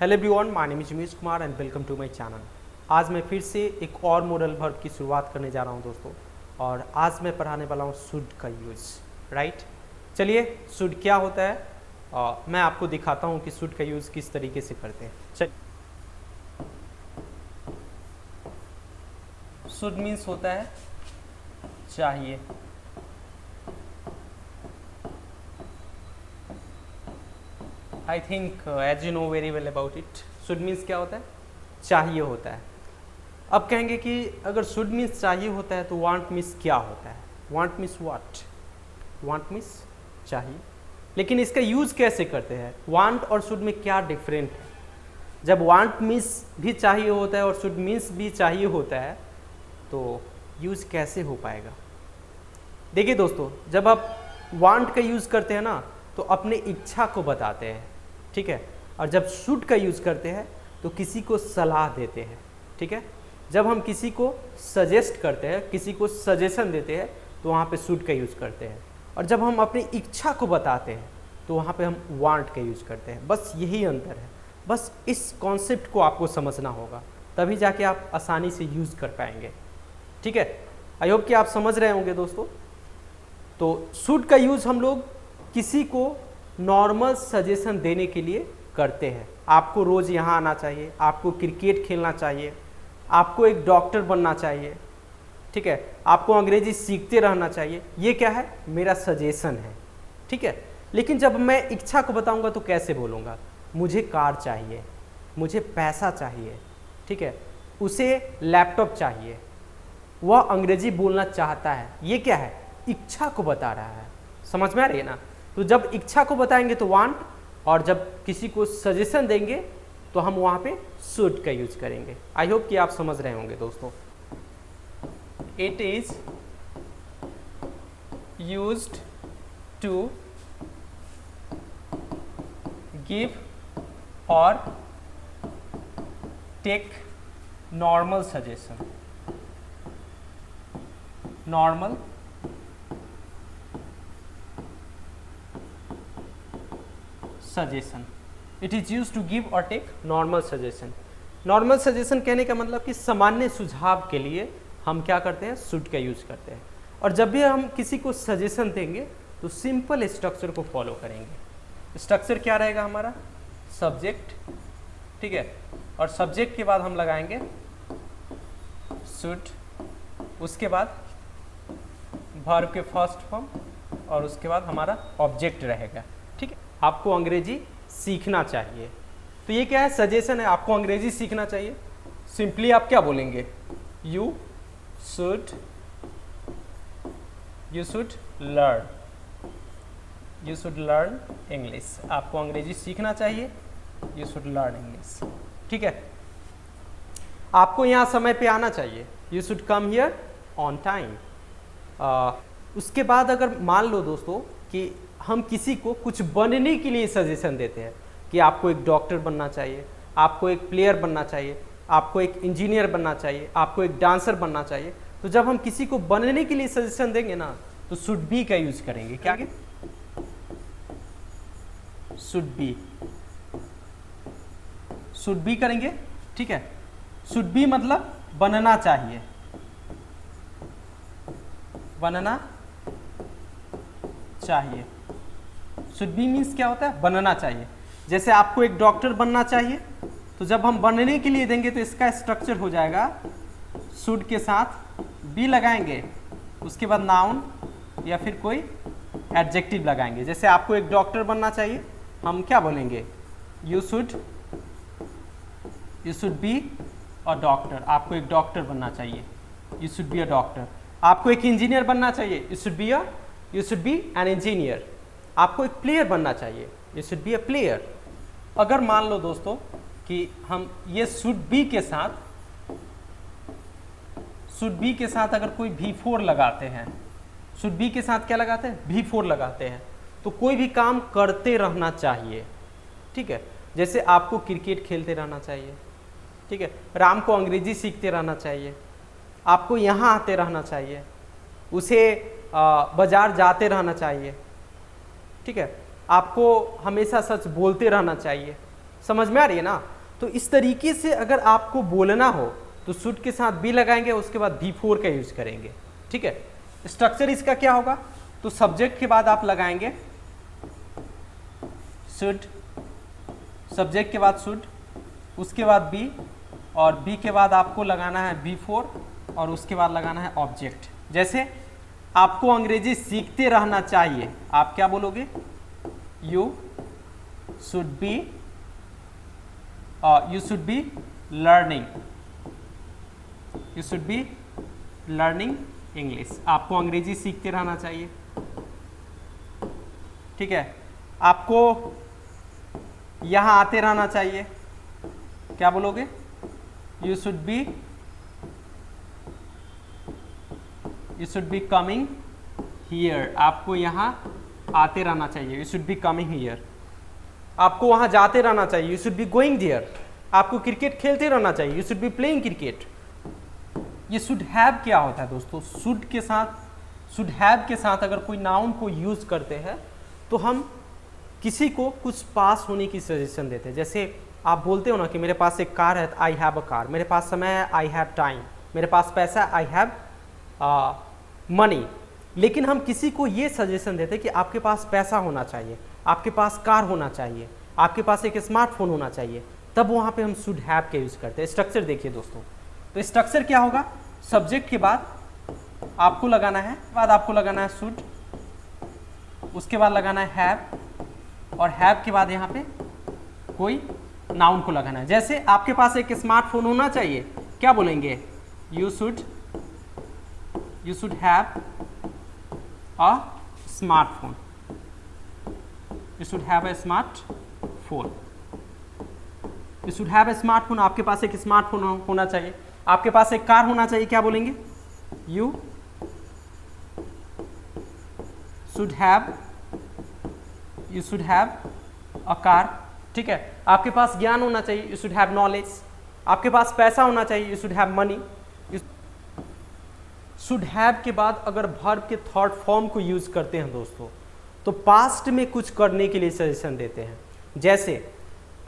Hello everyone, my name is Umesh Kumar and welcome to my channel. आज मैं फिर से एक और मॉडल वर्ब की शुरुआत करने जा रहा हूं दोस्तों, और आज मैं पढ़ाने वाला हूं शुड का यूज़। राइट, चलिए शुड क्या होता है मैं आपको दिखाता हूं कि शुड का यूज़ किस तरीके से करते हैं। चलिए, शुड मीन्स होता है चाहिए। I think as you know very well about it, should means क्या होता है? चाहिए होता है। अब कहेंगे कि अगर शुड मीन्स चाहिए होता है तो वांट मीन्स क्या होता है? Want means what? Want means चाहिए, लेकिन इसका यूज़ कैसे करते हैं? वांट और शुड में क्या डिफरेंट है? जब वांट मीन्स भी चाहिए होता है और शुड मीन्स भी चाहिए होता है तो यूज़ कैसे हो पाएगा? देखिए दोस्तों, जब आप वांट का यूज़ करते हैं ना तो अपने इच्छा को बताते हैं, ठीक है। और जब शुड का यूज़ करते हैं तो किसी को सलाह देते हैं, ठीक है। जब हम किसी को सजेस्ट करते हैं, किसी को सजेशन देते हैं तो वहाँ पे शुड का यूज़ करते हैं। और जब हम अपनी इच्छा को बताते हैं तो वहाँ पे हम वांट का यूज़ करते हैं। बस यही अंतर है। बस इस कॉन्सेप्ट को आपको समझना होगा, तभी जाके आप आसानी से यूज़ कर पाएंगे, ठीक है। आई होप कि आप समझ रहे होंगे दोस्तों। तो शुड का यूज़ हम लोग किसी को नॉर्मल सजेशन देने के लिए करते हैं। आपको रोज़ यहाँ आना चाहिए, आपको क्रिकेट खेलना चाहिए, आपको एक डॉक्टर बनना चाहिए, ठीक है, आपको अंग्रेजी सीखते रहना चाहिए। ये क्या है? मेरा सजेशन है, ठीक है। लेकिन जब मैं इच्छा को बताऊंगा तो कैसे बोलूँगा? मुझे कार चाहिए, मुझे पैसा चाहिए, ठीक है, उसे लैपटॉप चाहिए, वह अंग्रेजी बोलना चाहता है। ये क्या है? इच्छा को बता रहा है। समझ में आ रही है ना? तो जब इच्छा को बताएंगे तो वांट, और जब किसी को सजेशन देंगे तो हम वहाँ पे शुड का यूज करेंगे। आई होप कि आप समझ रहे होंगे दोस्तों। It is used to give और take normal suggestion. Normal suggestion, it is use to give और take normal suggestion. Normal suggestion कहने का मतलब कि सामान्य सुझाव के लिए हम क्या करते हैं? शुड का यूज करते हैं। और जब भी हम किसी को सजेशन देंगे तो सिंपल स्ट्रक्चर को फॉलो करेंगे। स्ट्रक्चर क्या रहेगा हमारा? सब्जेक्ट, ठीक है, और सब्जेक्ट के बाद हम लगाएंगे शुड, उसके बाद वर्ब के फर्स्ट फॉर्म, और उसके बाद हमारा ऑब्जेक्ट रहेगा, ठीक है। आपको अंग्रेजी सीखना चाहिए, तो ये क्या है? सजेशन है। आपको अंग्रेजी सीखना चाहिए, सिंपली आप क्या बोलेंगे? You should learn, you should learn English. आपको अंग्रेजी सीखना चाहिए, यू शुड लर्न इंग्लिश, ठीक है। आपको यहाँ समय पे आना चाहिए, you should come here on time. उसके बाद अगर मान लो दोस्तों कि हम किसी को कुछ बनने के लिए सजेशन देते हैं कि आपको एक डॉक्टर बनना चाहिए, आपको एक प्लेयर बनना चाहिए, आपको एक इंजीनियर बनना चाहिए, आपको एक डांसर बनना चाहिए, तो जब हम किसी को बनने के लिए सजेशन देंगे ना तो शुड बी का यूज करेंगे। क्या? शुड बी करेंगे, ठीक है। शुड बी मतलब बनना चाहिए, बनना चाहिए। शुड बी मीन्स क्या होता है? बनना चाहिए। जैसे आपको एक डॉक्टर बनना चाहिए, तो जब हम बनने के लिए देंगे तो इसका स्ट्रक्चर हो जाएगा शुड के साथ बी लगाएंगे, उसके बाद नाउन या फिर कोई एडजेक्टिव लगाएंगे। जैसे आपको एक डॉक्टर बनना चाहिए, हम क्या बोलेंगे? You should be a doctor. आपको एक डॉक्टर बनना चाहिए, you should be a doctor. आपको एक इंजीनियर बनना चाहिए, you should B an engineer. आपको एक प्लेयर बनना चाहिए, you should be a player. अगर मान लो दोस्तों कि हम ये शुड बी के साथ अगर कोई V4 लगाते हैं, शुड बी के साथ क्या लगाते हैं? V4 लगाते हैं, तो कोई भी काम करते रहना चाहिए, ठीक है। जैसे आपको क्रिकेट खेलते रहना चाहिए, ठीक है, राम को अंग्रेजी सीखते रहना चाहिए, आपको यहाँ आते रहना चाहिए, उसे बाजार जाते रहना चाहिए, ठीक है, आपको हमेशा सच बोलते रहना चाहिए। समझ में आ रही है ना? तो इस तरीके से अगर आपको बोलना हो तो शुड के साथ बी लगाएंगे, उसके बाद B4 का यूज करेंगे। ठीक है, स्ट्रक्चर इसका क्या होगा, तो सब्जेक्ट के बाद आप लगाएंगे शुड, सब्जेक्ट के बाद शुड, उसके बाद बी, और बी के बाद आपको लगाना है B4, और उसके बाद लगाना है ऑब्जेक्ट। जैसे आपको अंग्रेजी सीखते रहना चाहिए, आप क्या बोलोगे, you should be learning, you should be learning English. आपको अंग्रेजी सीखते रहना चाहिए। ठीक है, आपको यहाँ आते रहना चाहिए, क्या बोलोगे, you should be coming here. आपको यहाँ आते रहना चाहिए, you should be coming here. आपको वहाँ जाते रहना चाहिए, you should be going there. आपको क्रिकेट खेलते रहना चाहिए, you should be playing cricket. ये शुड हैव क्या होता है दोस्तों, शुड के साथ, शुड हैव के साथ अगर कोई नाउन को यूज करते हैं तो हम किसी को कुछ पास होने की सजेशन देते हैं। जैसे आप बोलते हो ना कि मेरे पास एक कार है, आई हैव अ कार, मेरे पास समय है, आई हैव टाइम, मेरे पास पैसा है, आई हैव मनी। लेकिन हम किसी को ये सजेशन देते हैं कि आपके पास पैसा होना चाहिए, आपके पास कार होना चाहिए, आपके पास एक स्मार्टफोन होना चाहिए, तब वहाँ पे हम शुड हैव के यूज करते हैं। स्ट्रक्चर देखिए दोस्तों, तो स्ट्रक्चर क्या होगा, सब्जेक्ट के बाद आपको लगाना है, बाद आपको लगाना है शुड, उसके बाद लगाना है हैव, और हैव के बाद यहाँ पे कोई नाउन को लगाना है। जैसे आपके पास एक स्मार्टफोन होना चाहिए, क्या बोलेंगे, you should have a smartphone, you should have a smartphone, you should have a smartphone. आपके पास एक स्मार्टफोन होना चाहिए, आपके पास एक कार होना चाहिए, क्या बोलेंगे, you should have a car. ठीक है, आपके पास ज्ञान होना चाहिए, यू शुड हैव नॉलेज। आपके पास पैसा होना चाहिए, you should have money. Should have के बाद अगर वर्ब के थर्ड फॉर्म को यूज करते हैं दोस्तों, तो पास्ट में कुछ करने के लिए सजेशन देते हैं। जैसे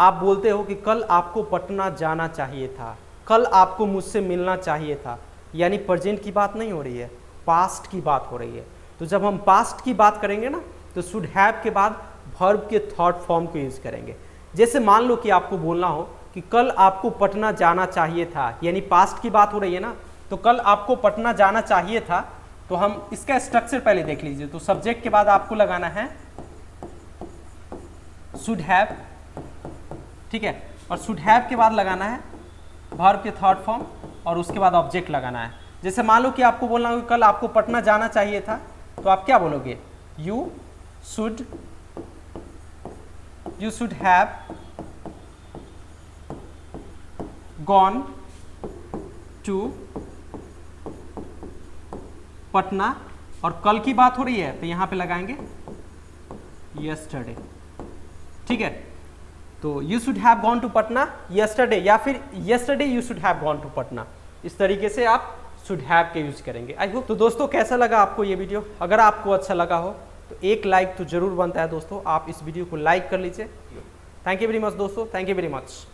आप बोलते हो कि कल आपको पटना जाना चाहिए था, कल आपको मुझसे मिलना चाहिए था, यानी प्रेजेंट की बात नहीं हो रही है, पास्ट की बात हो रही है। तो जब हम पास्ट की बात करेंगे ना, तो शुड हैव के बाद वर्ब के थर्ड फॉर्म को यूज करेंगे। जैसे मान लो कि आपको बोलना हो कि कल आपको पटना जाना चाहिए था, यानी पास्ट की बात हो रही है ना, तो कल आपको पटना जाना चाहिए था, तो हम इसका स्ट्रक्चर पहले देख लीजिए। तो सब्जेक्ट के बाद आपको लगाना है शुड हैव, ठीक है, और शुड हैव के बाद लगाना है वर्ब के थर्ड फॉर्म, और उसके बाद ऑब्जेक्ट लगाना है। जैसे मान लो कि आपको बोलना हो कि कल आपको पटना जाना चाहिए था, तो आप क्या बोलोगे, you should have gone to Patna, और कल की बात हो रही है तो यहां पे लगाएंगे यस्टरडे। ठीक है, तो you should have gone to Patna yesterday, या फिर yesterday you should have gone to Patna. इस तरीके से आप शुड हैव के यूज करेंगे। I hope. तो दोस्तों कैसा लगा आपको ये वीडियो, अगर आपको अच्छा लगा हो तो एक लाइक तो जरूर बनता है दोस्तों, आप इस वीडियो को लाइक कर लीजिए। थैंक यू वेरी मच दोस्तों, थैंक यू वेरी मच।